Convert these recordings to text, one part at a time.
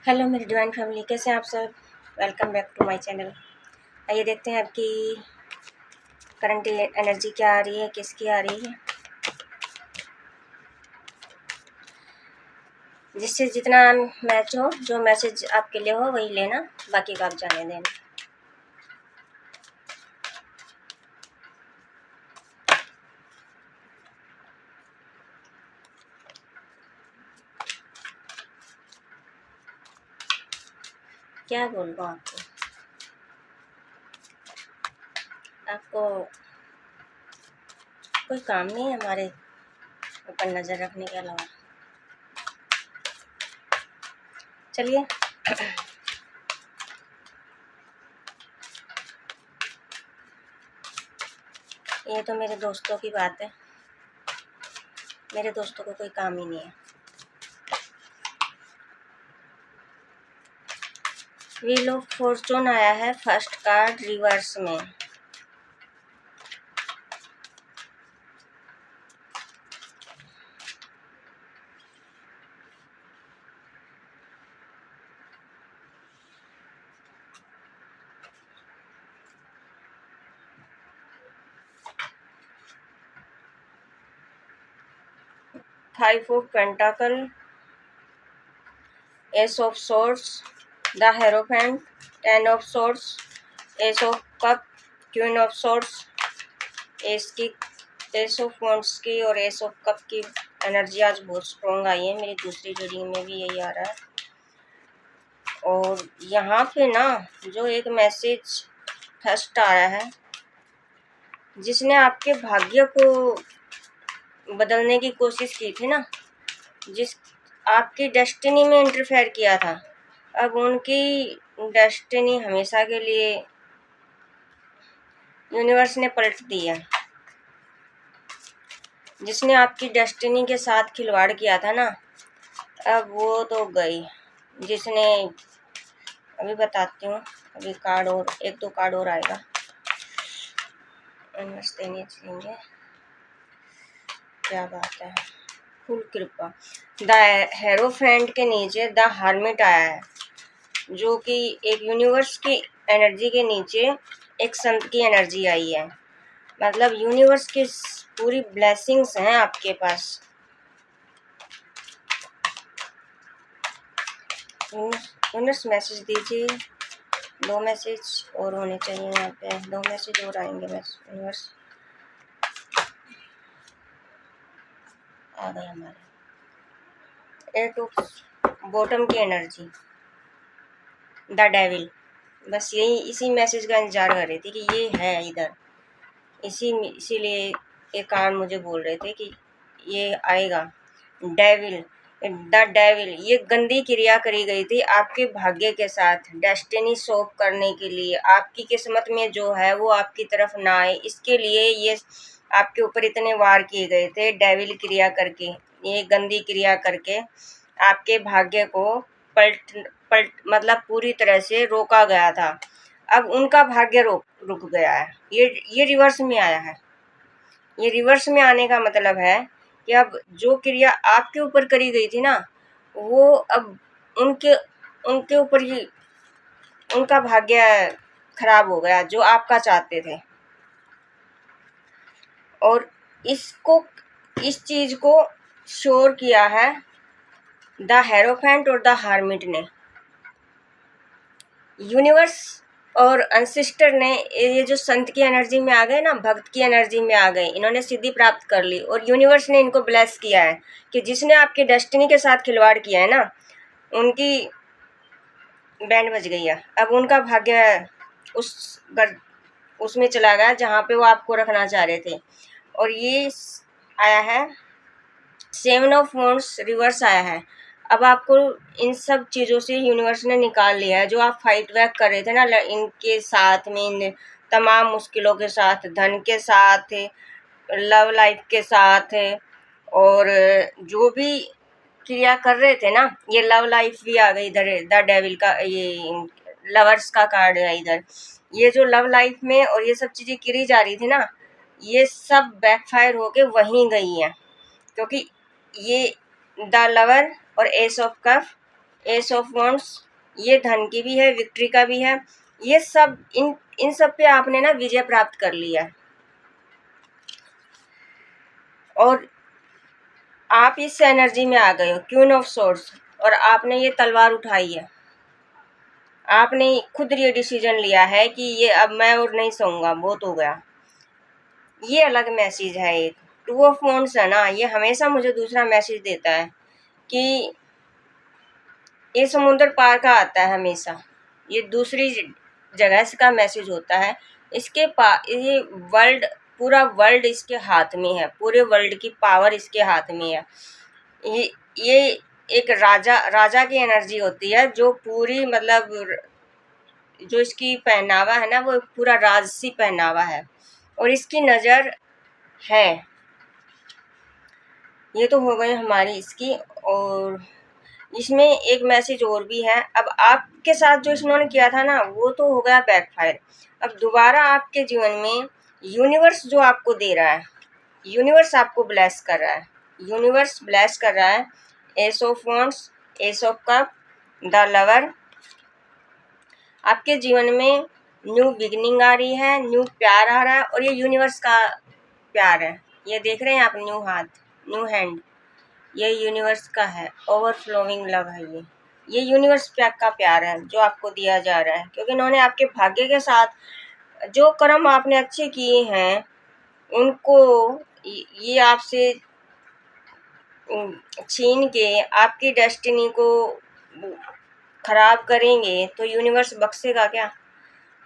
Hello मेरी divine family, कैसे हैं आप सब। Welcome back to my channel. आइए देखते हैं आपकी करंट एनर्जी क्या आ रही है, किसकी आ रही है। जिससे जितना मैच हो, जो मैसेज आपके लिए हो वही लेना, बाकी का आप जाने देना। क्या बोलूँ आपको कोई काम नहीं है हमारे ऊपर नज़र रखने के अलावा। चलिए ये तो मेरे दोस्तों की बात है, मेरे दोस्तों को कोई काम ही नहीं है। व्हील ऑफ फॉर्चून आया है फर्स्ट कार्ड रिवर्स में। Five of pentacle, ace of swords, the hierophant, ten of swords, ace of cup, queen of swords, ace of wands की और एस ऑफ कप की एनर्जी आज बहुत स्ट्रॉन्ग आई है। मेरी दूसरी रीडिंग में भी यही आ रहा है। और यहाँ पे ना जो एक मैसेज फर्स्ट आया है, जिसने आपके भाग्य को बदलने की कोशिश की थी ना, जिस आपकी डेस्टिनी में इंटरफेयर किया था, अब उनकी डेस्टिनी हमेशा के लिए यूनिवर्स ने पलट दी है। जिसने आपकी डेस्टिनी के साथ खिलवाड़ किया था ना, अब वो तो गई। जिसने अभी बताती हूँ, अभी कार्ड और एक दो कार्ड और आएगा, देने चाहिए। क्या बात है, फुल कृपा। द हेरोफेंट के नीचे द हर्मिट आया है, जो कि एक यूनिवर्स की एनर्जी के नीचे एक संत की एनर्जी आई है। मतलब यूनिवर्स की पूरी ब्लेसिंग्स हैं आपके पास। यूनिवर्स मैसेज दीजिए, दो मैसेज और होने चाहिए यहाँ पे, दो मैसेज और आएंगे। यूनिवर्स आ गए हमारे। एट ऑफ बॉटम की एनर्जी, द डेविल। बस यही इसी मैसेज का इंतजार कर रही थी कि ये है इधर, इसीलिए ये कार्ड मुझे बोल रहे थे कि ये आएगा। डेविल, द डेविल, ये गंदी क्रिया करी गई थी आपके भाग्य के साथ, डेस्टिनी सॉल्व करने के लिए। आपकी किस्मत में जो है वो आपकी तरफ ना आए, इसके लिए ये आपके ऊपर इतने वार किए गए थे। डेविल क्रिया करके, ये गंदी क्रिया करके आपके भाग्य को पलट मतलब पूरी तरह से रोका गया था। अब उनका भाग्य रुक गया है। ये रिवर्स में आया है। ये रिवर्स में आने का मतलब है कि अब जो क्रिया आपके ऊपर करी गई थी ना, वो अब उनके उनके ऊपर ही उनका भाग्य खराब हो गया, जो आपका चाहते थे। और इस चीज को श्योर किया है द हेरोफेंट और द हर्मिट ने। यूनिवर्स और अनसिस्टर ने, ये जो संत की एनर्जी में आ गए ना, भक्त की एनर्जी में आ गए, इन्होंने सिद्धि प्राप्त कर ली। और यूनिवर्स ने इनको ब्लेस किया है कि जिसने आपके डेस्टिनी के साथ खिलवाड़ किया है ना, उनकी बैंड बज गई है। अब उनका भाग्य उसमें चला गया जहाँ पे वो आपको रखना चाह रहे थे। और ये आया है सेवन ऑफ वॉन्ड्स, रिवर्स आया है। अब आपको इन सब चीज़ों से यूनिवर्स ने निकाल लिया है, जो आप फाइट बैक कर रहे थे ना इनके साथ में, इन तमाम मुश्किलों के साथ, धन के साथ, लव लाइफ के साथ, और जो भी क्रिया कर रहे थे ना, ये लव लाइफ भी आ गई इधर, द डेविल का, ये लवर्स का कार्ड है इधर। ये जो लव लाइफ में और ये सब चीज़ें करी जा रही थी ना, ये सब बैकफायर होके वहीं गई हैं। क्योंकि ये द लवर और ace of cup S of wands, ये धन की भी है, विक्ट्री का भी है। ये सब इन सब पे आपने ना विजय प्राप्त कर लिया है। और आप इस एनर्जी में आ गए हो, क्वीन ऑफ सोर्स, और आपने ये तलवार उठाई है। आपने खुद ये डिसीजन लिया है कि ये अब मैं और नहीं सहूँगा, बहुत हो गया। ये अलग मैसेज है। एक टू ऑफ वॉन्ड्स है ना, ये हमेशा मुझे दूसरा मैसेज देता है कि ये समुद्र पार का आता है हमेशा। ये दूसरी जगह से का मैसेज होता है। ये वर्ल्ड, पूरा वर्ल्ड इसके हाथ में है, पूरे वर्ल्ड की पावर इसके हाथ में है। ये एक राजा की एनर्जी होती है, जो पूरी मतलब जो इसकी पहनावा है ना, वो पूरा राजसी पहनावा है, और इसकी नज़र है। ये तो हो गई हमारी इसकी। और इसमें एक मैसेज और भी है। अब आपके साथ जो इन्होंने किया था ना, वो तो हो गया बैकफायर। अब दोबारा आपके जीवन में यूनिवर्स जो आपको दे रहा है, यूनिवर्स आपको ब्लेस कर रहा है, यूनिवर्स ब्लेस कर रहा है। S of wands, S of cup, the lover. आपके जीवन में न्यू बिगनिंग आ रही है, न्यू प्यार आ रहा है, और ये यूनिवर्स का प्यार है। ये देख रहे हैं आप, न्यू हाथ, न्यू हैंड, ये यूनिवर्स का है। ओवरफ्लोइंग लव है ये यूनिवर्स का प्यार है जो आपको दिया जा रहा है, क्योंकि इन्होंने आपके भाग्य के साथ जो कर्म आपने अच्छे किए हैं, उनको ये आपसे छीन के आपकी डेस्टिनी को खराब करेंगे, तो यूनिवर्स बख्शेगा क्या?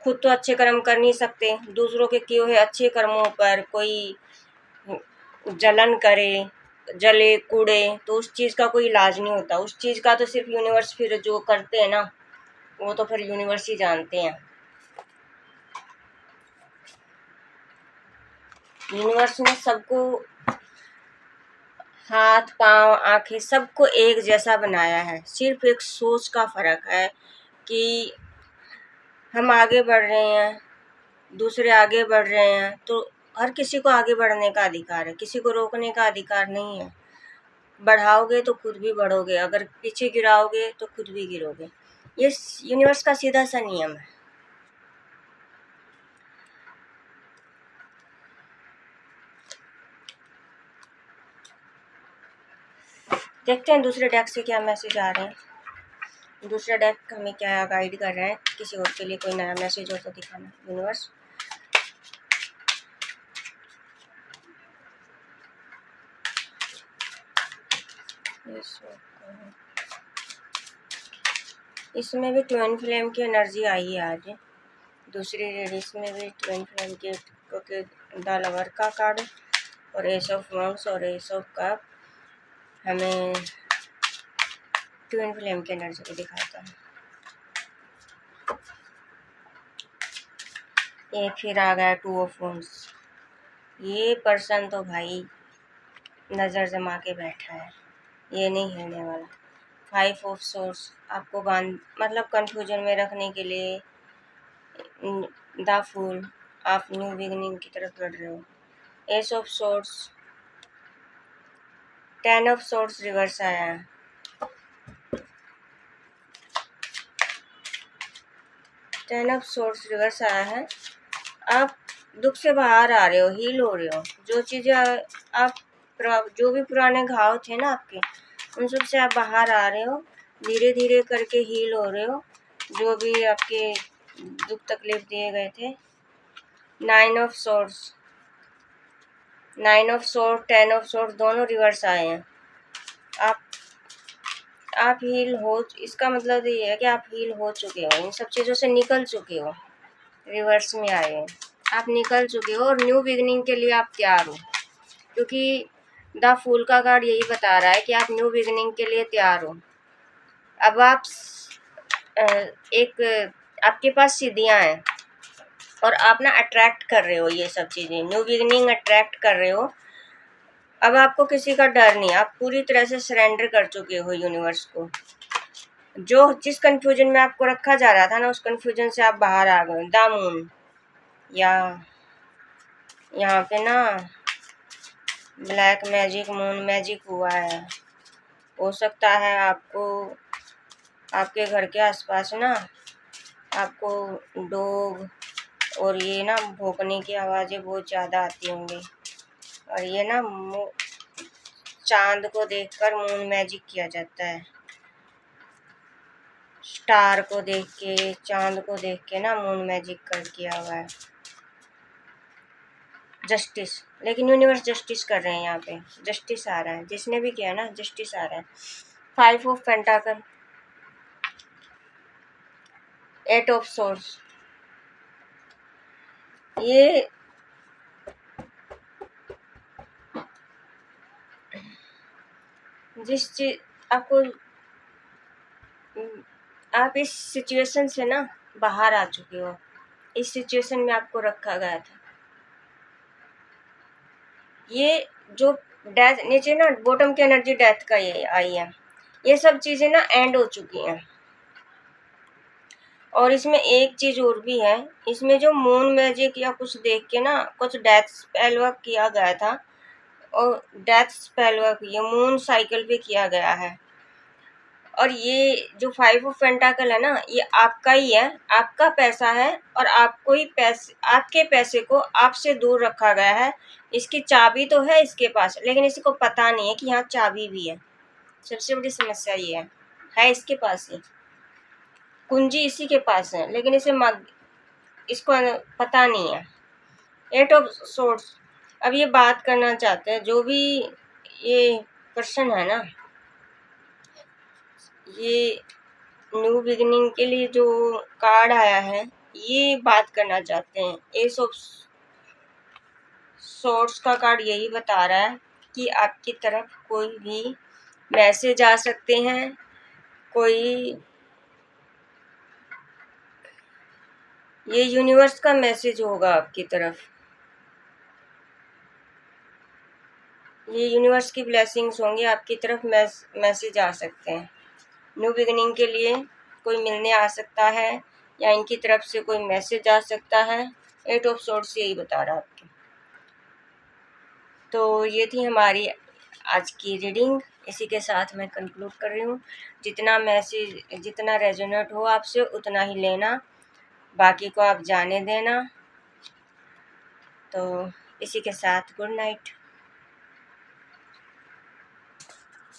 खुद तो अच्छे कर्म कर नहीं सकते, दूसरों के किए हुए अच्छे कर्मों पर कोई जलन करे, जले कूड़े, तो उस चीज़ का कोई इलाज नहीं होता। उस चीज़ का तो सिर्फ यूनिवर्स फिर जो करते हैं ना, वो तो फिर यूनिवर्स ही जानते हैं। यूनिवर्स ने सबको, हाथ पांव आंखें सबको एक जैसा बनाया है। सिर्फ एक सोच का फर्क है कि हम आगे बढ़ रहे हैं, दूसरे आगे बढ़ रहे हैं, तो हर किसी को आगे बढ़ने का अधिकार है, किसी को रोकने का अधिकार नहीं है। बढ़ाओगे तो खुद भी बढ़ोगे, अगर पीछे गिराओगे तो खुद भी गिरोगे। ये यूनिवर्स का सीधा सा नियम है। देखते हैं दूसरे डेक से क्या मैसेज आ रहे हैं। दूसरा डेक हमें क्या गाइड कर रहा है, किसी और के लिए कोई नया मैसेज हो तो दिखाना यूनिवर्स। इसमें भी ट्विन फ्लेम की एनर्जी आई है आज। दूसरी रेडिस में भी ट्विन फ्लेम की, क्योंकि द लवर का कार्ड और एस ऑफ वॉन्ड्स और एस ऑफ कप हमें ट्विन फ्लेम की एनर्जी को दिखाता है। एक फिर आ गया टू ऑफ वॉन्ड्स। ये पर्सन तो भाई नज़र जमा के बैठा है, ये नहीं हिलने वाला। फाइव ऑफ सोर्स, आपको मतलब कंफ्यूजन में रखने के लिए द फूल, आप न्यू बिगनिंग की तरफ बढ़ रहे हो। S of source, ten of source reverse आया है। टेन ऑफ सोर्स रिवर्स आया है। आप दुख से बाहर आ रहे हो, हील हो रहे हो। जो चीज़ें आप जो भी पुराने घाव थे ना आपके, उन सब से आप बाहर आ रहे हो, धीरे धीरे करके हील हो रहे हो, जो भी आपके दुख तकलीफ दिए गए थे। Nine of source, ten of source दोनों रिवर्स आए हैं। आप हील हो, इसका मतलब ये है कि आप हील हो चुके हो, इन सब चीज़ों से निकल चुके हो। रिवर्स में आए हैं, आप निकल चुके हो और न्यू बिगनिंग के लिए आप तैयार हो, क्योंकि द फूल का कार्ड यही बता रहा है कि आप न्यू बिगनिंग के लिए तैयार हो। अब आप एक आपके पास सीढ़ियाँ हैं और आप ना अट्रैक्ट कर रहे हो ये सब चीज़ें, न्यू बिगनिंग अट्रैक्ट कर रहे हो। अब आपको किसी का डर नहीं, आप पूरी तरह से सरेंडर कर चुके हो यूनिवर्स को। जो जिस कंफ्यूजन में आपको रखा जा रहा था ना, उस कंफ्यूजन से आप बाहर आ गए। द मून, या यहाँ पे ना ब्लैक मैजिक, मून मैजिक हुआ है। हो सकता है आपको आपके घर के आसपास ना आपको डॉग और ये ना भौंकने की आवाज़ें बहुत ज़्यादा आती होंगी। और ये ना चांद को देखकर मून मैजिक किया जाता है। स्टार को देख के, चांद को देख के ना मून मैजिक कर किया हुआ है। जस्टिस, लेकिन यूनिवर्स जस्टिस कर रहे हैं, यहाँ पे जस्टिस आ रहा है। जिसने भी किया ना जस्टिस आ रहा है। 5 ऑफ पेंटाकल, 8 ऑफ सोर्स, ये जिस चीज आपको, आप इस सिचुएशन से ना बाहर आ चुके हो। इस सिचुएशन में आपको रखा गया था। ये जो डेथ नीचे ना बॉटम की एनर्जी डेथ का ये आई है। ये सब चीजें ना एंड हो चुकी हैं। और इसमें एक चीज और भी है, इसमें जो मून मैजिक या कुछ देख के ना कुछ डेथ स्पेल वर्क किया गया था, और डेथ स्पेल वर्क ये मून साइकिल पे किया गया है। और ये जो 5 ऑफ पेंटाकल है ना, ये आपका ही है, आपका पैसा है, और आपको ही पैसे, आपके पैसे को आपसे दूर रखा गया है। इसकी चाबी तो है इसके पास, लेकिन इसी को पता नहीं है कि यहाँ चाबी भी है। सबसे बड़ी समस्या ये है इसके पास ही, कुंजी इसी के पास है, लेकिन इसको पता नहीं है। 8 ऑफ सोर्स, अब ये बात करना चाहते हैं जो भी ये पर्सन है ना, ये न्यू बिगिनिंग के लिए जो कार्ड आया है, ये बात करना चाहते हैं। एस ऑफ सोर्स का कार्ड यही बता रहा है कि आपकी तरफ कोई भी मैसेज आ सकते हैं, कोई ये यूनिवर्स का मैसेज होगा आपकी तरफ। ये यूनिवर्स की ब्लेसिंग्स होंगी, आपकी तरफ मैसेज आ सकते हैं। न्यू बिगिनिंग के लिए कोई मिलने आ सकता है, या इनकी तरफ से कोई मैसेज आ सकता है। 8 ऑफ सोर्स यही बता रहा है आपकी। तो ये थी हमारी आज की रीडिंग। इसी के साथ मैं कंक्लूड कर रही हूँ। जितना मैसेज, जितना रेजोनेट हो आपसे उतना ही लेना, बाकी को आप जाने देना। तो इसी के साथ गुड नाइट।